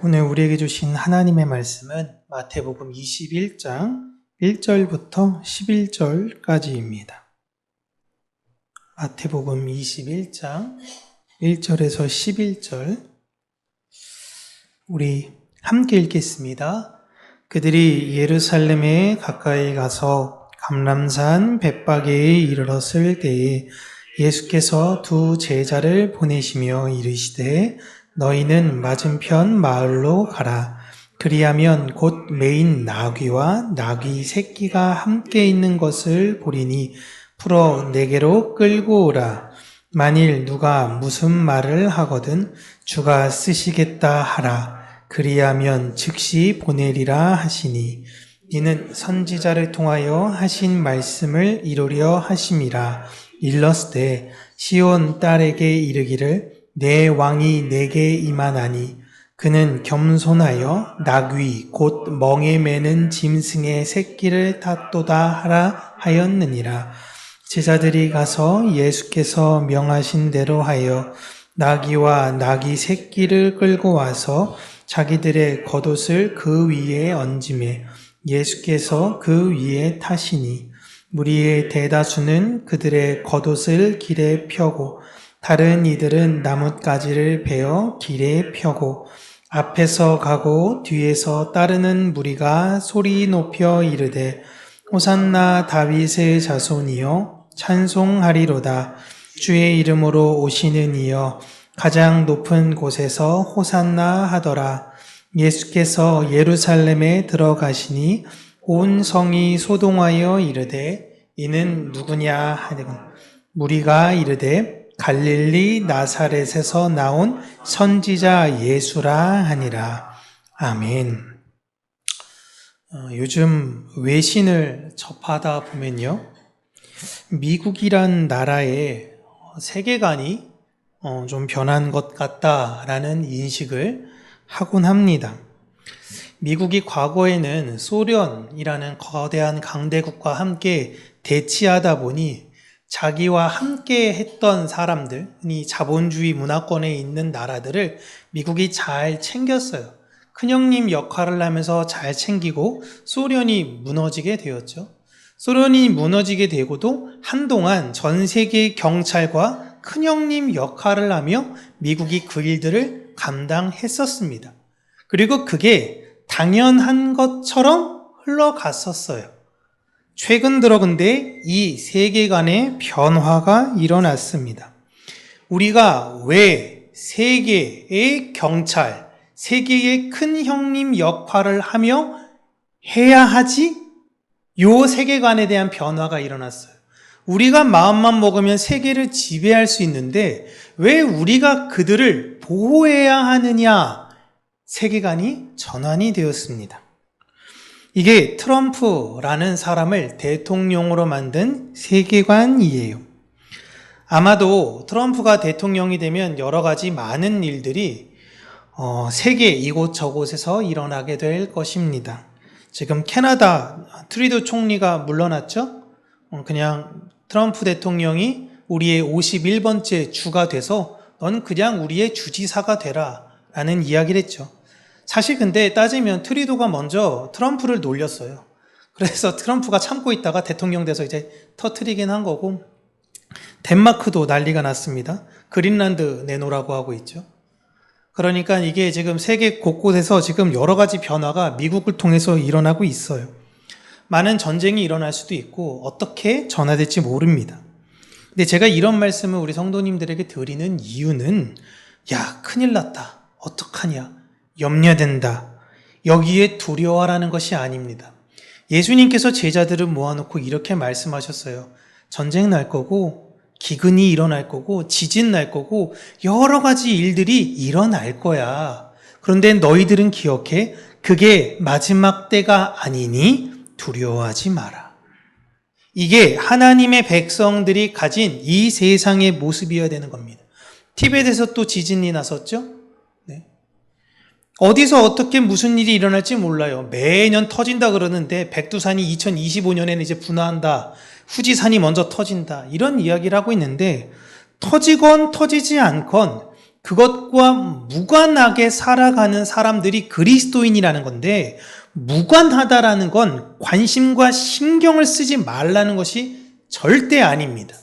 오늘 우리에게 주신 하나님의 말씀은 마태복음 21장 1절부터 11절까지입니다. 마태복음 21장 1절에서 11절 우리 함께 읽겠습니다. 그들이 예루살렘에 가까이 가서 감람산 벳바게에 이르렀을 때에 예수께서 두 제자를 보내시며 이르시되 너희는 맞은편 마을로 가라. 그리하면 곧 매인 나귀와 나귀 새끼가 함께 있는 것을 보리니 풀어 내게로 끌고 오라. 만일 누가 무슨 말을 하거든 주가 쓰시겠다 하라. 그리하면 즉시 보내리라 하시니 이는 선지자를 통하여 하신 말씀을 이루려 하심이라. 일렀으되 시온 딸에게 이르기를 내 왕이 내게 임하나니 그는 겸손하여 나귀 곧 멍에 매는 짐승의 새끼를 탔도다 하라 하였느니라. 제자들이 가서 예수께서 명하신 대로 하여 나귀와 나귀 새끼를 끌고 와서 자기들의 겉옷을 그 위에 얹으매 예수께서 그 위에 타시니 무리의 대다수는 그들의 겉옷을 길에 펴고 다른 이들은 나뭇가지를 베어 길에 펴고 앞에서 가고 뒤에서 따르는 무리가 소리 높여 이르되 호산나 다윗의 자손이여 찬송하리로다. 주의 이름으로 오시는 이여 가장 높은 곳에서 호산나 하더라. 예수께서 예루살렘에 들어가시니 온 성이 소동하여 이르되 이는 누구냐 하되 무리가 이르되 갈릴리 나사렛에서 나온 선지자 예수라 하니라. 아멘. 요즘 외신을 접하다 보면요, 미국이란 나라의 세계관이 좀 변한 것 같다라는 인식을 하곤 합니다. 미국이 과거에는 소련이라는 거대한 강대국과 함께 대치하다 보니 자기와 함께 했던 사람들이 자본주의 문화권에 있는 나라들을 미국이 잘 챙겼어요. 큰형님 역할을 하면서 잘 챙기고 소련이 무너지게 되었죠. 소련이 무너지게 되고도 한동안 전 세계 경찰과 큰형님 역할을 하며 미국이 그 일들을 감당했었습니다. 그리고 그게 당연한 것처럼 흘러갔었어요. 최근 들어 근데 이 세계관의 변화가 일어났습니다. 우리가 왜 세계의 경찰, 세계의 큰 형님 역할을 하며 해야 하지? 요 세계관에 대한 변화가 일어났어요. 우리가 마음만 먹으면 세계를 지배할 수 있는데 왜 우리가 그들을 보호해야 하느냐? 세계관이 전환이 되었습니다. 이게 트럼프라는 사람을 대통령으로 만든 세계관이에요. 아마도 트럼프가 대통령이 되면 여러 가지 많은 일들이 세계 이곳저곳에서 일어나게 될 것입니다. 지금 캐나다 트루도 총리가 물러났죠? 그냥 트럼프 대통령이 우리의 51번째 주가 돼서 넌 그냥 우리의 주지사가 되라 라는 이야기를 했죠. 사실 근데 따지면 트루도가 먼저 트럼프를 놀렸어요. 그래서 트럼프가 참고 있다가 대통령 돼서 이제 터트리긴 한 거고, 덴마크도 난리가 났습니다. 그린란드 내놓으라고 하고 있죠. 그러니까 이게 지금 세계 곳곳에서 지금 여러 가지 변화가 미국을 통해서 일어나고 있어요. 많은 전쟁이 일어날 수도 있고 어떻게 전화될지 모릅니다. 근데 제가 이런 말씀을 우리 성도님들에게 드리는 이유는 야, 큰일 났다. 어떡하냐. 염려된다. 여기에 두려워하라는 것이 아닙니다. 예수님께서 제자들을 모아놓고 이렇게 말씀하셨어요. 전쟁 날 거고 기근이 일어날 거고 지진 날 거고 여러 가지 일들이 일어날 거야. 그런데 너희들은 기억해. 그게 마지막 때가 아니니 두려워하지 마라. 이게 하나님의 백성들이 가진 이 세상의 모습이어야 되는 겁니다. 티벳에서 또 지진이 났었죠? 어디서 어떻게 무슨 일이 일어날지 몰라요. 매년 터진다 그러는데 백두산이 2025년에는 이제 분화한다. 후지산이 먼저 터진다. 이런 이야기를 하고 있는데 터지건 터지지 않건 그것과 무관하게 살아가는 사람들이 그리스도인이라는 건데, 무관하다라는 건 관심과 신경을 쓰지 말라는 것이 절대 아닙니다.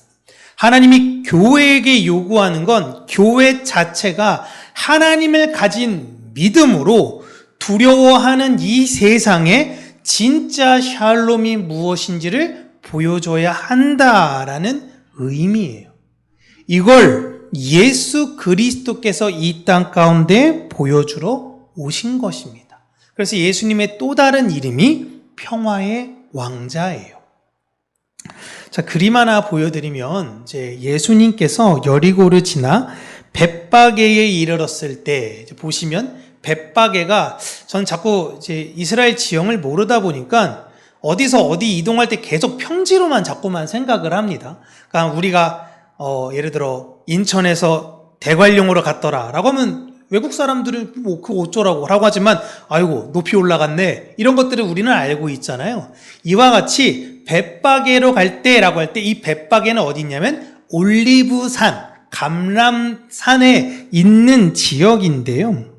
하나님이 교회에게 요구하는 건 교회 자체가 하나님을 가진 믿음으로 두려워하는 이 세상에 진짜 샬롬이 무엇인지를 보여줘야 한다라는 의미예요. 이걸 예수 그리스도께서 이 땅 가운데 보여주러 오신 것입니다. 그래서 예수님의 또 다른 이름이 평화의 왕자예요. 자, 그림 하나 보여드리면, 이제 예수님께서 여리고를 지나 벳바게에 이르렀을 때, 보시면 벳바게가, 저는 자꾸 이제 이스라엘 지형을 모르다 보니까 어디서 어디 이동할 때 계속 평지로만 자꾸만 생각을 합니다. 그러니까 우리가 예를 들어 인천에서 대관령으로 갔더라 라고 하면 외국 사람들은 뭐 그거 어쩌라고 라고 하지만, 아이고 높이 올라갔네, 이런 것들을 우리는 알고 있잖아요. 이와 같이 벳바게로 갈 때라고 할 때 이 벳바게는 어디 있냐면 올리브산, 감람산에 있는 지역인데요.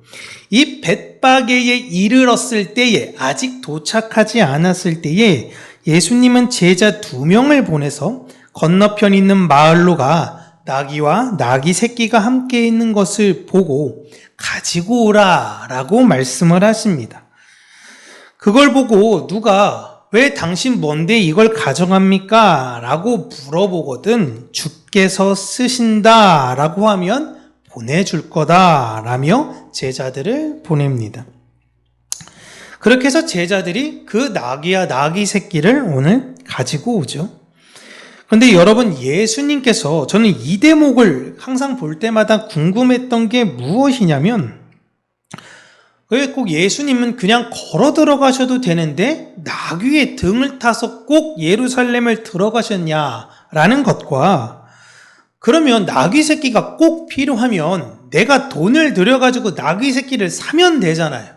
이 벳바게에 이르렀을 때에, 아직 도착하지 않았을 때에 예수님은 제자 2명을 보내서 건너편 있는 마을로 가 나귀와 나귀 새끼가 함께 있는 것을 보고 가지고 오라 라고 말씀을 하십니다. 그걸 보고 누가 왜 당신 뭔데 이걸 가져갑니까? 라고 물어보거든 주께서 쓰신다 라고 하면 보내줄 거다 라며 제자들을 보냅니다. 그렇게 해서 제자들이 그 나귀와 나귀 새끼를 오늘 가지고 오죠. 그런데 여러분, 예수님께서, 저는 이 대목을 항상 볼 때마다 궁금했던 게 무엇이냐면, 왜 꼭 예수님은 그냥 걸어 들어가셔도 되는데 나귀의 등을 타서 꼭 예루살렘을 들어가셨냐라는 것과, 그러면 나귀 새끼가 꼭 필요하면 내가 돈을 들여가지고 나귀 새끼를 사면 되잖아요.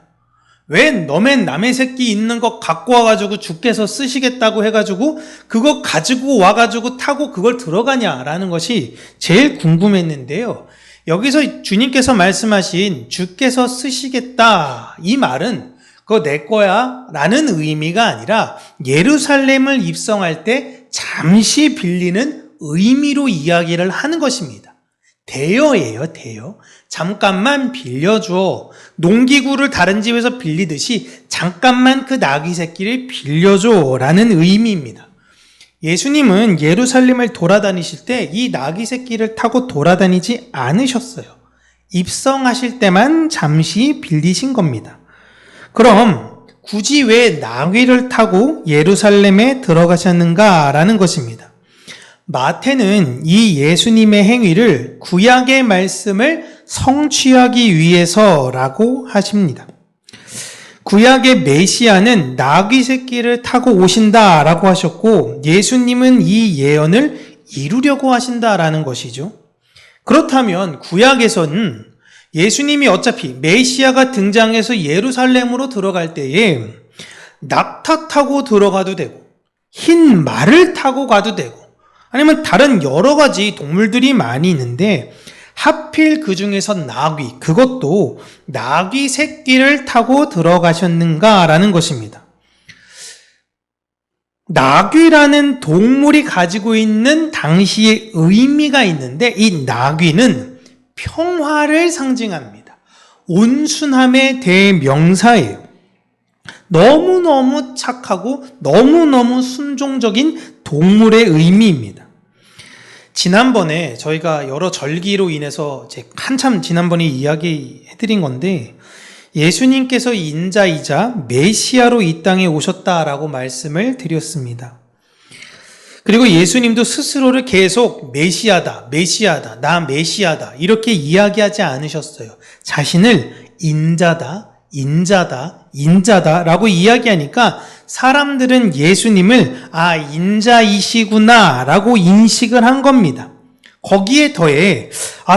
왜 너맨 남의 새끼 있는 거 갖고 와가지고 주께서 쓰시겠다고 해가지고 그거 가지고 와가지고 타고 그걸 들어가냐라는 것이 제일 궁금했는데요. 여기서 주님께서 말씀하신 주께서 쓰시겠다, 이 말은 그거 내 거야 라는 의미가 아니라 예루살렘을 입성할 때 잠시 빌리는 의미로 이야기를 하는 것입니다. 대여예요, 대여. 잠깐만 빌려줘. 농기구를 다른 집에서 빌리듯이 잠깐만 그 나귀 새끼를 빌려줘 라는 의미입니다. 예수님은 예루살렘을 돌아다니실 때 이 나귀 새끼를 타고 돌아다니지 않으셨어요. 입성하실 때만 잠시 빌리신 겁니다. 그럼 굳이 왜 나귀를 타고 예루살렘에 들어가셨는가라는 것입니다. 마태는 이 예수님의 행위를 구약의 말씀을 성취하기 위해서라고 하십니다. 구약의 메시아는 나귀 새끼를 타고 오신다라고 하셨고, 예수님은 이 예언을 이루려고 하신다라는 것이죠. 그렇다면 구약에서는 예수님이 어차피 메시아가 등장해서 예루살렘으로 들어갈 때에 낙타 타고 들어가도 되고, 흰 말을 타고 가도 되고, 아니면 다른 여러 가지 동물들이 많이 있는데 하필 그 중에서 나귀, 그것도 나귀 새끼를 타고 들어가셨는가라는 것입니다. 나귀라는 동물이 가지고 있는 당시의 의미가 있는데, 이 나귀는 평화를 상징합니다. 온순함의 대명사예요. 너무너무 착하고 너무너무 순종적인 동물의 의미입니다. 지난번에 저희가 여러 절기로 인해서 한참 지난번에 이야기해드린 건데, 예수님께서 인자이자 메시아로 이 땅에 오셨다라고 말씀을 드렸습니다. 그리고 예수님도 스스로를 계속 메시아다, 메시아다, 나 메시아다 이렇게 이야기하지 않으셨어요. 자신을 인자다, 인자다, 인자다 라고 이야기하니까 사람들은 예수님을 인자이시구나 라고 인식을 한 겁니다. 거기에 더해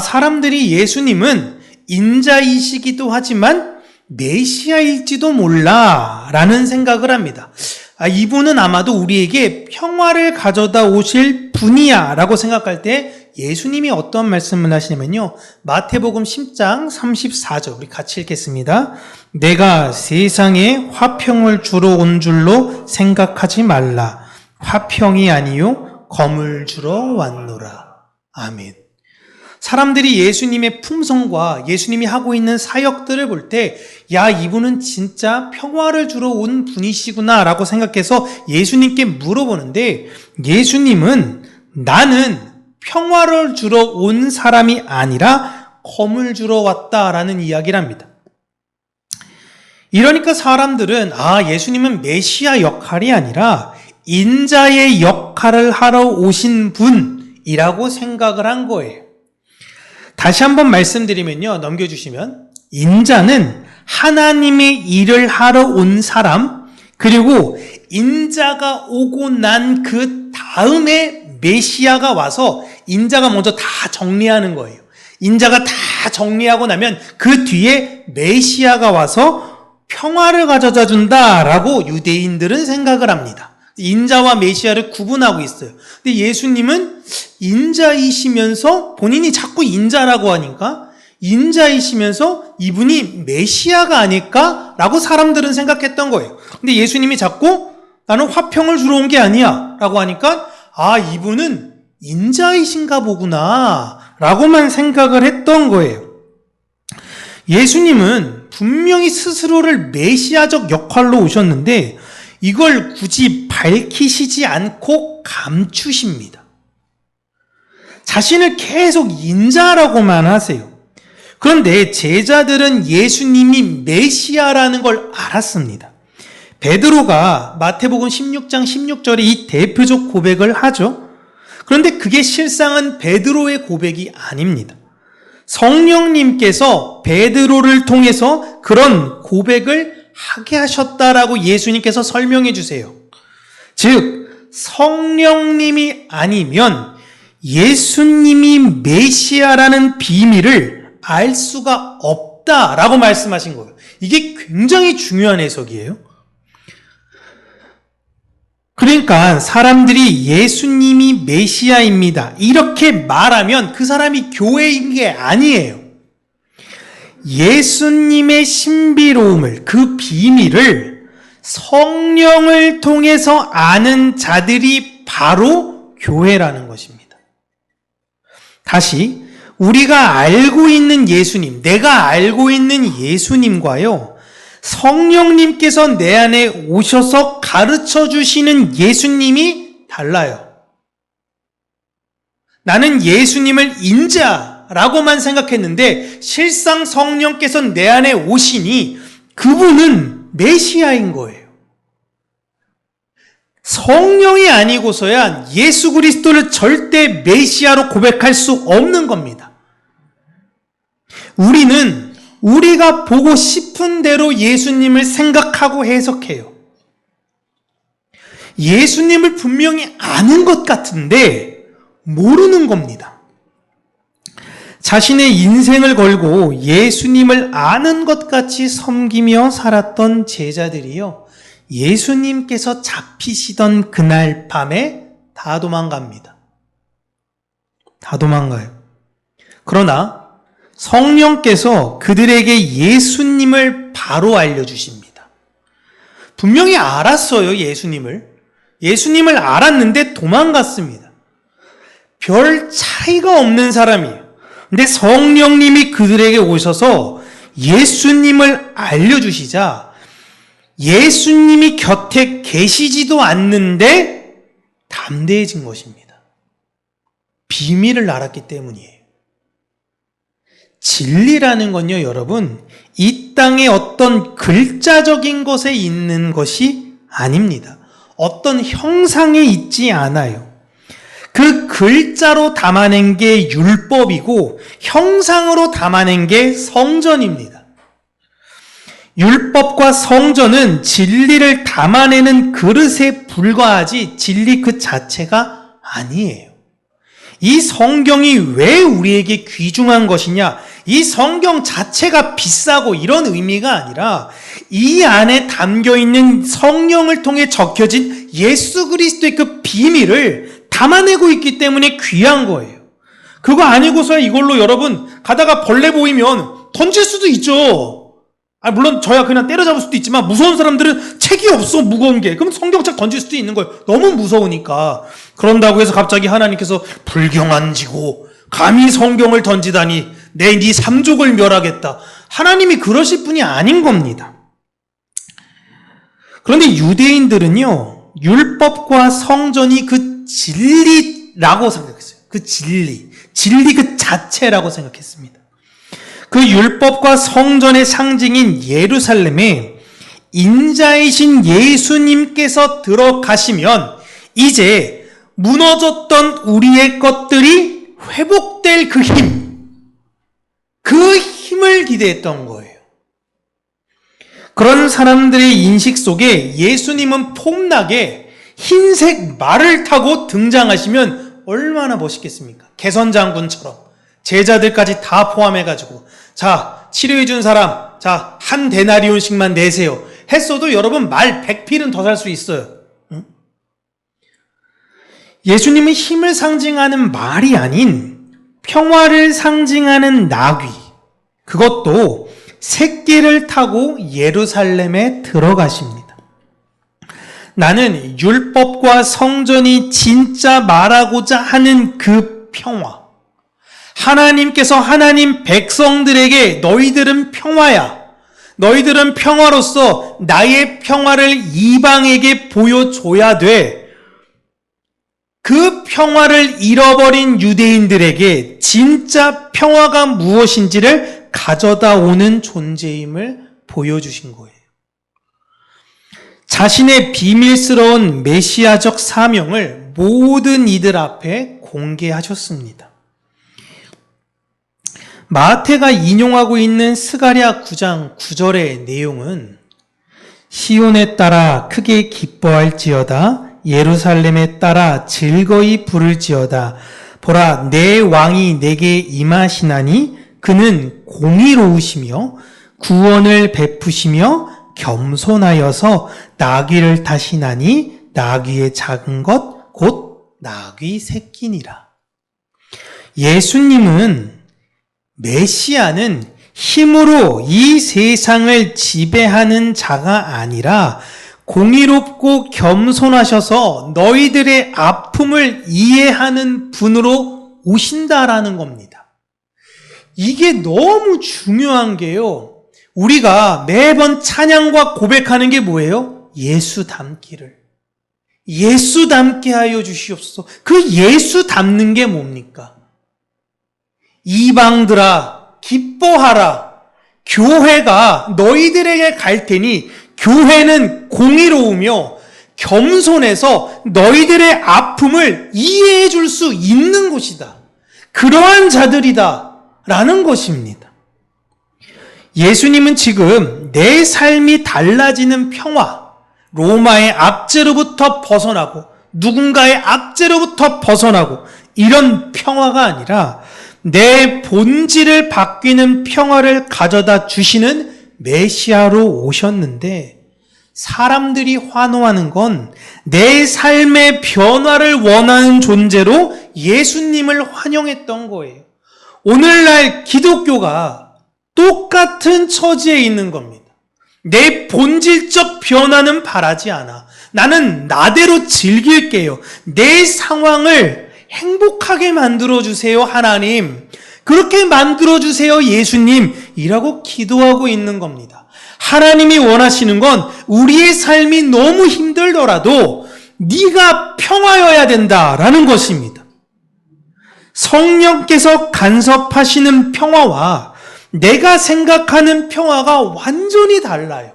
사람들이 예수님은 인자이시기도 하지만 메시아일지도 몰라 라는 생각을 합니다. 이분은 아마도 우리에게 평화를 가져다 오실 분이야 라고 생각할 때 예수님이 어떤 말씀을 하시냐면요. 마태복음 10장 34절 우리 같이 읽겠습니다. 내가 세상에 화평을 주러 온 줄로 생각하지 말라. 화평이 아니요 검을 주러 왔노라. 아멘. 사람들이 예수님의 품성과 예수님이 하고 있는 사역들을 볼 때, 야, 이분은 진짜 평화를 주러 온 분이시구나 라고 생각해서 예수님께 물어보는데, 예수님은 나는 평화를 주러 온 사람이 아니라 검을 주러 왔다라는 이야기를 합니다. 이러니까 사람들은 예수님은 메시아 역할이 아니라 인자의 역할을 하러 오신 분이라고 생각을 한 거예요. 다시 한번 말씀드리면요. 넘겨주시면 인자는 하나님의 일을 하러 온 사람, 그리고 인자가 오고 난 그 다음에 메시아가 와서 인자가 먼저 다 정리하는 거예요. 인자가 다 정리하고 나면 그 뒤에 메시아가 와서 평화를 가져다 준다라고 유대인들은 생각을 합니다. 인자와 메시아를 구분하고 있어요. 근데 예수님은 인자이시면서 본인이 자꾸 인자라고 하니까 인자이시면서 이분이 메시아가 아닐까라고 사람들은 생각했던 거예요. 근데 예수님이 자꾸 나는 화평을 주러 온 게 아니야 라고 하니까 이분은 인자이신가 보구나 라고만 생각을 했던 거예요. 예수님은 분명히 스스로를 메시아적 역할로 오셨는데 이걸 굳이 밝히시지 않고 감추십니다. 자신을 계속 인자라고만 하세요. 그런데 제자들은 예수님이 메시아라는 걸 알았습니다. 베드로가 마태복음 16장 16절에 이 대표적 고백을 하죠. 그런데 그게 실상은 베드로의 고백이 아닙니다. 성령님께서 베드로를 통해서 그런 고백을 하게 하셨다라고 예수님께서 설명해 주세요. 즉 성령님이 아니면 예수님이 메시아라는 비밀을 알 수가 없다라고 말씀하신 거예요. 이게 굉장히 중요한 해석이에요. 그러니까 사람들이 예수님이 메시아입니다 이렇게 말하면 그 사람이 교회인 게 아니에요. 예수님의 신비로움을, 그 비밀을 성령을 통해서 아는 자들이 바로 교회라는 것입니다. 다시 우리가 알고 있는 예수님, 내가 알고 있는 예수님과요, 성령님께서 내 안에 오셔서 가르쳐 주시는 예수님이 달라요. 나는 예수님을 인자라고만 생각했는데 실상 성령께서 내 안에 오시니 그분은 메시아인 거예요. 성령이 아니고서야 예수 그리스도를 절대 메시아로 고백할 수 없는 겁니다. 우리는 우리가 보고 싶은 대로 예수님을 생각하고 해석해요. 예수님을 분명히 아는 것 같은데 모르는 겁니다. 자신의 인생을 걸고 예수님을 아는 것 같이 섬기며 살았던 제자들이요, 예수님께서 잡히시던 그날 밤에 다 도망갑니다. 다 도망가요. 그러나 성령께서 그들에게 예수님을 바로 알려주십니다. 분명히 알았어요, 예수님을. 예수님을 알았는데 도망갔습니다. 별 차이가 없는 사람이에요. 근데 성령님이 그들에게 오셔서 예수님을 알려주시자 예수님이 곁에 계시지도 않는데 담대해진 것입니다. 비밀을 알았기 때문이에요. 진리라는 건요, 여러분, 이 땅의 어떤 글자적인 것에 있는 것이 아닙니다. 어떤 형상에 있지 않아요. 그 글자로 담아낸 게 율법이고 형상으로 담아낸 게 성전입니다. 율법과 성전은 진리를 담아내는 그릇에 불과하지 진리 그 자체가 아니에요. 이 성경이 왜 우리에게 귀중한 것이냐? 이 성경 자체가 비싸고 이런 의미가 아니라 이 안에 담겨있는 성령을 통해 적혀진 예수 그리스도의 그 비밀을 담아내고 있기 때문에 귀한 거예요. 그거 아니고서야 이걸로 여러분 가다가 벌레 보이면 던질 수도 있죠. 물론 저야 그냥 때려잡을 수도 있지만 무서운 사람들은 책이 없어, 무거운 게. 그럼 성경책 던질 수도 있는 거예요. 너무 무서우니까. 그런다고 해서 갑자기 하나님께서 불경한지고 감히 성경을 던지다니 네 삼족을 멸하겠다. 하나님이 그러실 분이 아닌 겁니다. 그런데 유대인들은요, 율법과 성전이 그 진리라고 생각했어요. 그 진리 그 자체라고 생각했습니다. 그 율법과 성전의 상징인 예루살렘에 인자이신 예수님께서 들어가시면 이제 무너졌던 우리의 것들이 회복될 그 힘을 기대했던 거예요. 그런 사람들의 인식 속에 예수님은 폼나게 흰색 말을 타고 등장하시면 얼마나 멋있겠습니까? 개선장군처럼 제자들까지 다 포함해가지고, 자, 치료해준 사람, 자, 한 데나리온씩만 내세요 했어도 여러분 말 100필은 더 살 수 있어요. 응? 예수님은 힘을 상징하는 말이 아닌 평화를 상징하는 나귀, 그것도 새끼를 타고 예루살렘에 들어가십니다. 나는 율법과 성전이 진짜 말하고자 하는 그 평화, 하나님께서 하나님 백성들에게 너희들은 평화야, 너희들은 평화로서 나의 평화를 이방에게 보여줘야 돼. 그 평화를 잃어버린 유대인들에게 진짜 평화가 무엇인지를 가져다 오는 존재임을 보여주신 거예요. 자신의 비밀스러운 메시아적 사명을 모든 이들 앞에 공개하셨습니다. 마태가 인용하고 있는 스가랴 9장 9절의 내용은 시온에 따라 크게 기뻐할지어다, 예루살렘에 따라 즐거이 부를지어다. 보라, 내 왕이 내게 임하시나니 그는 공의로우시며 구원을 베푸시며 겸손하여서 나귀를 타시나니 나귀의 작은 것 곧 나귀 새끼니라. 예수님은, 메시아는 힘으로 이 세상을 지배하는 자가 아니라 공의롭고 겸손하셔서 너희들의 아픔을 이해하는 분으로 오신다라는 겁니다. 이게 너무 중요한 게요, 우리가 매번 찬양과 고백하는 게 뭐예요? 예수 닮기를. 예수 닮게 하여 주시옵소서. 그 예수 닮는 게 뭡니까? 이방들아 기뻐하라. 교회가 너희들에게 갈 테니 교회는 공의로우며 겸손해서 너희들의 아픔을 이해해 줄 수 있는 곳이다. 그러한 자들이다 라는 것입니다. 예수님은 지금 내 삶이 달라지는 평화, 로마의 압제로부터 벗어나고 누군가의 압제로부터 벗어나고 이런 평화가 아니라 내 본질을 바뀌는 평화를 가져다 주시는 메시아로 오셨는데, 사람들이 환호하는 건 내 삶의 변화를 원하는 존재로 예수님을 환영했던 거예요. 오늘날 기독교가 똑같은 처지에 있는 겁니다. 내 본질적 변화는 바라지 않아. 나는 나대로 즐길게요. 내 상황을 행복하게 만들어주세요, 하나님. 그렇게 만들어주세요, 예수님. 이라고 기도하고 있는 겁니다. 하나님이 원하시는 건 우리의 삶이 너무 힘들더라도 네가 평화여야 된다라는 것입니다. 성령께서 간섭하시는 평화와 내가 생각하는 평화가 완전히 달라요.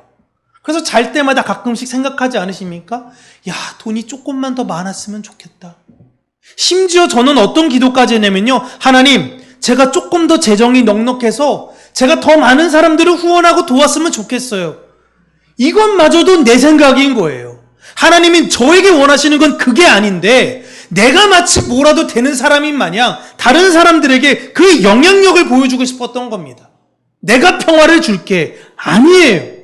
그래서 잘 때마다 가끔씩 생각하지 않으십니까? 야, 돈이 조금만 더 많았으면 좋겠다. 심지어 저는 어떤 기도까지 했냐면요, 하나님, 제가 조금 더 재정이 넉넉해서 제가 더 많은 사람들을 후원하고 도왔으면 좋겠어요. 이것마저도 내 생각인 거예요. 하나님이 저에게 원하시는 건 그게 아닌데, 내가 마치 뭐라도 되는 사람인 마냥 다른 사람들에게 그 영향력을 보여주고 싶었던 겁니다. 내가 평화를 줄게. 아니에요.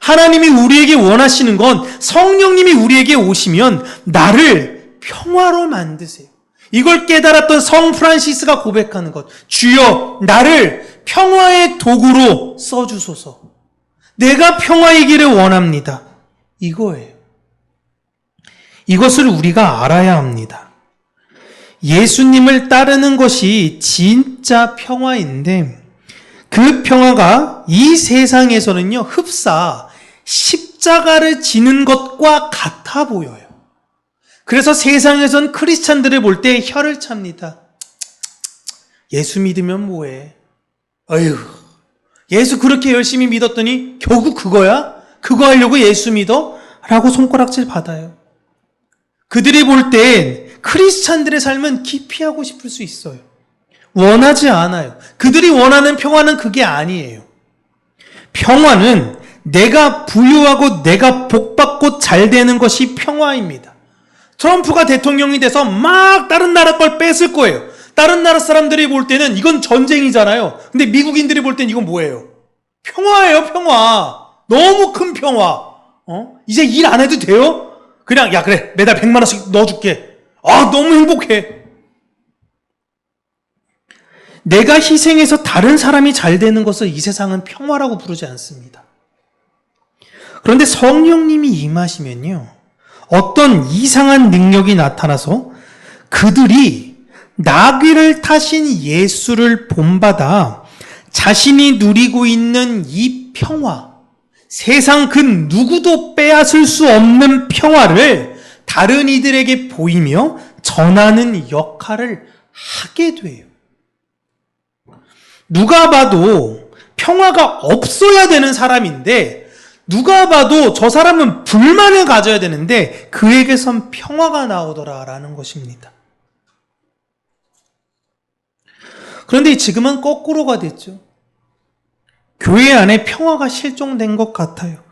하나님이 우리에게 원하시는 건 성령님이 우리에게 오시면 나를 평화로 만드세요. 이걸 깨달았던 성 프란시스가 고백하는 것. 주여, 나를 평화의 도구로 써주소서. 내가 평화이기를 원합니다. 이거예요. 이것을 우리가 알아야 합니다. 예수님을 따르는 것이 진짜 평화인데 그 평화가 이 세상에서는요, 흡사 십자가를 지는 것과 같아 보여요. 그래서 세상에선 크리스찬들을 볼 때 혀를 찹니다. 예수 믿으면 뭐해? 어휴, 예수 그렇게 열심히 믿었더니 겨우 그거야? 그거 하려고 예수 믿어? 라고 손가락질 받아요. 그들이 볼 땐 크리스찬들의 삶은 기피하고 싶을 수 있어요. 원하지 않아요. 그들이 원하는 평화는 그게 아니에요. 평화는 내가 부유하고 내가 복받고 잘 되는 것이 평화입니다. 트럼프가 대통령이 돼서 막 다른 나라 걸 뺏을 거예요. 다른 나라 사람들이 볼 때는 이건 전쟁이잖아요. 근데 미국인들이 볼 땐 이건 뭐예요? 평화예요, 평화. 너무 큰 평화. 이제 일 안 해도 돼요? 그냥 야 그래 매달 100만 원씩 넣어줄게. 아 너무 행복해. 내가 희생해서 다른 사람이 잘 되는 것을 이 세상은 평화라고 부르지 않습니다. 그런데 성령님이 임하시면요, 어떤 이상한 능력이 나타나서 그들이 나귀를 타신 예수를 본받아 자신이 누리고 있는 이 평화, 세상 그 누구도 빼앗을 수 없는 평화를 다른 이들에게 보이며 전하는 역할을 하게 돼요. 누가 봐도 평화가 없어야 되는 사람인데 누가 봐도 저 사람은 불만을 가져야 되는데 그에게선 평화가 나오더라라는 것입니다. 그런데 지금은 거꾸로가 됐죠. 교회 안에 평화가 실종된 것 같아요.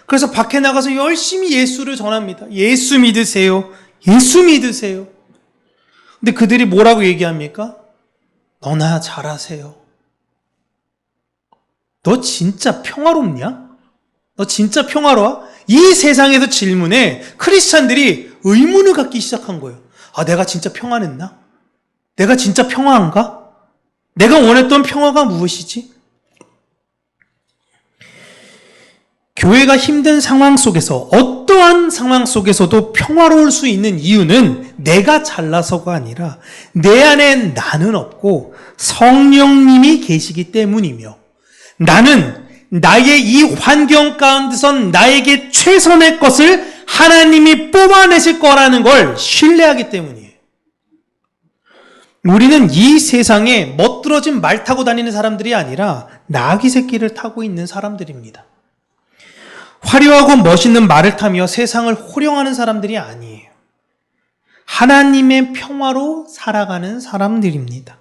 그래서 밖에 나가서 열심히 예수를 전합니다. 예수 믿으세요. 예수 믿으세요. 근데 그들이 뭐라고 얘기합니까? 너나 잘하세요. 너 진짜 평화롭냐? 너 진짜 평화로워? 이 세상에서 질문에 크리스찬들이 의문을 갖기 시작한 거예요. 아, 내가 진짜 평안했나? 내가 진짜 평화한가? 내가 원했던 평화가 무엇이지? 교회가 힘든 상황 속에서 어떠한 상황 속에서도 평화로울 수 있는 이유는 내가 잘나서가 아니라 내 안에 나는 없고 성령님이 계시기 때문이며 나는 나의 이 환경 가운데선 나에게 최선의 것을 하나님이 뽑아내실 거라는 걸 신뢰하기 때문이에요. 우리는 이 세상에 멋들어진 말 타고 다니는 사람들이 아니라 나귀 새끼를 타고 있는 사람들입니다. 화려하고 멋있는 말을 타며 세상을 호령하는 사람들이 아니에요. 하나님의 평화로 살아가는 사람들입니다.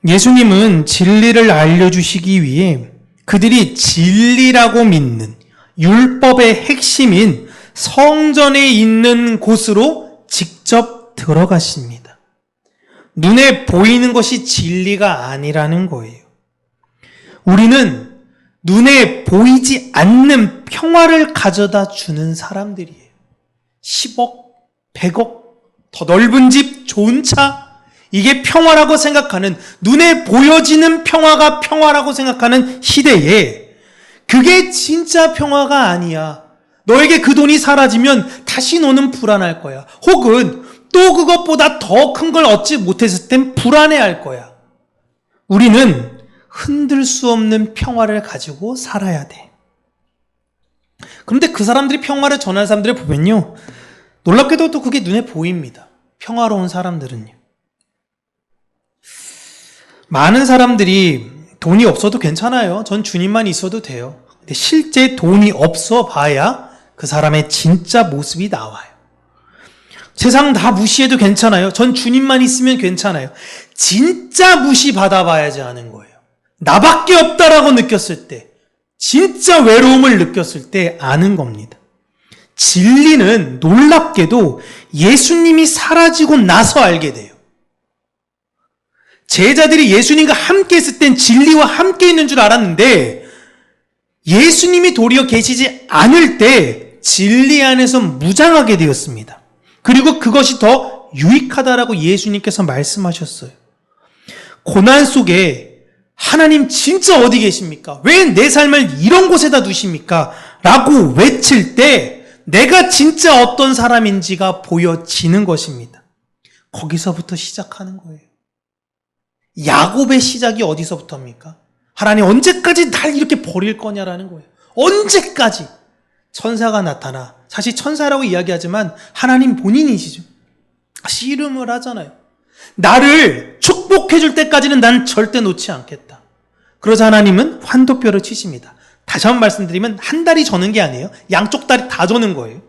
예수님은 진리를 알려주시기 위해 그들이 진리라고 믿는 율법의 핵심인 성전에 있는 곳으로 직접 들어가십니다. 눈에 보이는 것이 진리가 아니라는 거예요. 우리는 눈에 보이지 않는 평화를 가져다 주는 사람들이에요. 10억, 100억, 더 넓은 집, 좋은 차, 이게 평화라고 생각하는, 눈에 보여지는 평화가 평화라고 생각하는 시대에 그게 진짜 평화가 아니야. 너에게 그 돈이 사라지면 다시 너는 불안할 거야. 혹은 또 그것보다 더 큰 걸 얻지 못했을 땐 불안해할 거야. 우리는 흔들 수 없는 평화를 가지고 살아야 돼. 그런데 그 사람들이 평화를 전하는 사람들을 보면요, 놀랍게도 또 그게 눈에 보입니다. 평화로운 사람들은요. 많은 사람들이 돈이 없어도 괜찮아요. 전 주님만 있어도 돼요. 근데 실제 돈이 없어 봐야 그 사람의 진짜 모습이 나와요. 세상 다 무시해도 괜찮아요. 전 주님만 있으면 괜찮아요. 진짜 무시받아 봐야지 하는 거예요. 나밖에 없다라고 느꼈을 때, 진짜 외로움을 느꼈을 때 아는 겁니다. 진리는 놀랍게도 예수님이 사라지고 나서 알게 돼요. 제자들이 예수님과 함께 있을 땐 진리와 함께 있는 줄 알았는데 예수님이 도리어 계시지 않을 때 진리 안에서 무장하게 되었습니다. 그리고 그것이 더 유익하다라고 예수님께서 말씀하셨어요. 고난 속에 하나님 진짜 어디 계십니까? 왜 내 삶을 이런 곳에다 두십니까? 라고 외칠 때 내가 진짜 어떤 사람인지가 보여지는 것입니다. 거기서부터 시작하는 거예요. 야곱의 시작이 어디서부터입니까? 하나님 언제까지 날 이렇게 버릴 거냐라는 거예요. 언제까지? 천사가 나타나, 사실 천사라고 이야기하지만 하나님 본인이시죠. 씨름을 하잖아요. 나를 축복해 줄 때까지는 난 절대 놓지 않겠다. 그러자 하나님은 환도뼈를 치십니다. 다시 한번 말씀드리면 한 다리 저는 게 아니에요. 양쪽 다리 다 저는 거예요.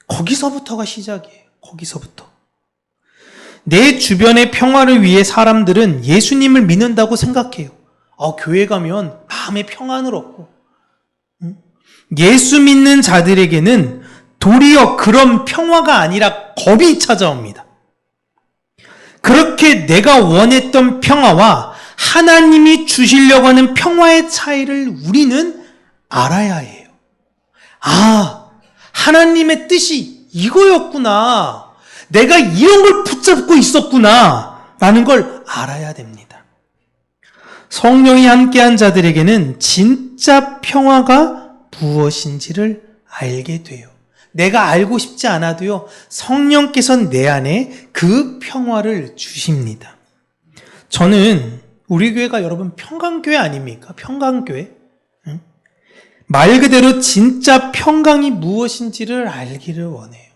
거기서부터가 시작이에요. 거기서부터. 내 주변의 평화를 위해 사람들은 예수님을 믿는다고 생각해요. 교회 가면 마음의 평안을 얻고. 예수 믿는 자들에게는 도리어 그런 평화가 아니라 겁이 찾아옵니다. 그렇게 내가 원했던 평화와 하나님이 주시려고 하는 평화의 차이를 우리는 알아야 해요. 하나님의 뜻이 이거였구나. 내가 이런 걸 붙잡고 있었구나. 라는 걸 알아야 됩니다. 성령이 함께한 자들에게는 진짜 평화가 무엇인지를 알게 돼요. 내가 알고 싶지 않아도요, 성령께서 내 안에 그 평화를 주십니다. 저는 우리 교회가 여러분 평강교회 아닙니까? 평강교회. 말 그대로 진짜 평강이 무엇인지를 알기를 원해요.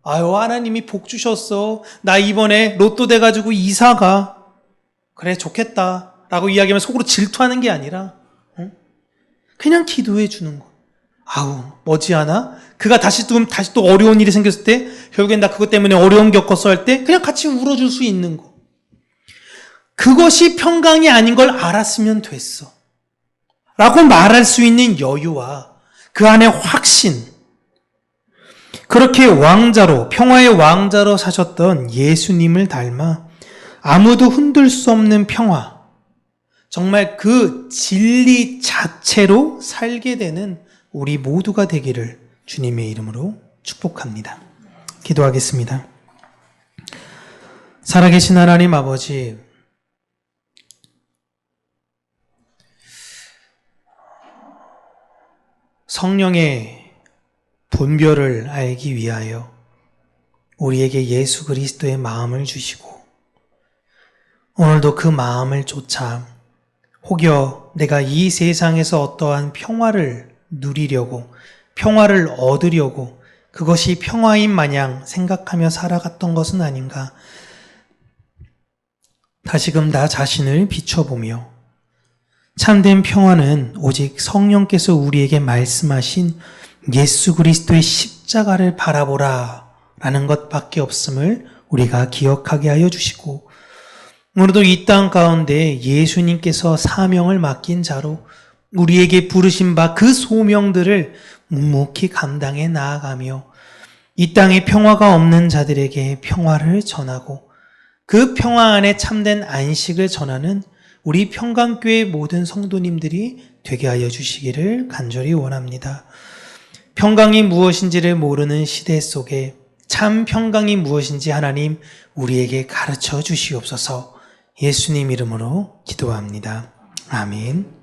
하나님이 복 주셨어. 나 이번에 로또 돼가지고 이사가. 그래, 좋겠다. 라고 이야기하면 속으로 질투하는 게 아니라, 그냥 기도해 주는 거. 머지않아? 그가 다시 또 어려운 일이 생겼을 때, 결국엔 나 그것 때문에 어려움 겪었어 할 때, 그냥 같이 울어줄 수 있는 거. 그것이 평강이 아닌 걸 알았으면 됐어. 라고 말할 수 있는 여유와 그 안에 확신. 그렇게 왕자로, 평화의 왕자로 사셨던 예수님을 닮아 아무도 흔들 수 없는 평화. 정말 그 진리 자체로 살게 되는 우리 모두가 되기를 주님의 이름으로 축복합니다. 기도하겠습니다. 살아계신 하나님 아버지, 성령의 분별을 알기 위하여 우리에게 예수 그리스도의 마음을 주시고 오늘도 그 마음을 쫓아 혹여 내가 이 세상에서 어떠한 평화를 누리려고 평화를 얻으려고 그것이 평화인 마냥 생각하며 살아갔던 것은 아닌가. 다시금 나 자신을 비춰보며 참된 평화는 오직 성령께서 우리에게 말씀하신 예수 그리스도의 십자가를 바라보라 라는 것밖에 없음을 우리가 기억하게 하여 주시고 오늘도 이 땅 가운데 예수님께서 사명을 맡긴 자로 우리에게 부르신 바 그 소명들을 묵묵히 감당해 나아가며 이 땅에 평화가 없는 자들에게 평화를 전하고 그 평화 안에 참된 안식을 전하는 우리 평강교회 모든 성도님들이 되게 하여 주시기를 간절히 원합니다. 평강이 무엇인지를 모르는 시대 속에 참 평강이 무엇인지 하나님 우리에게 가르쳐 주시옵소서. 예수님 이름으로 기도합니다. 아멘.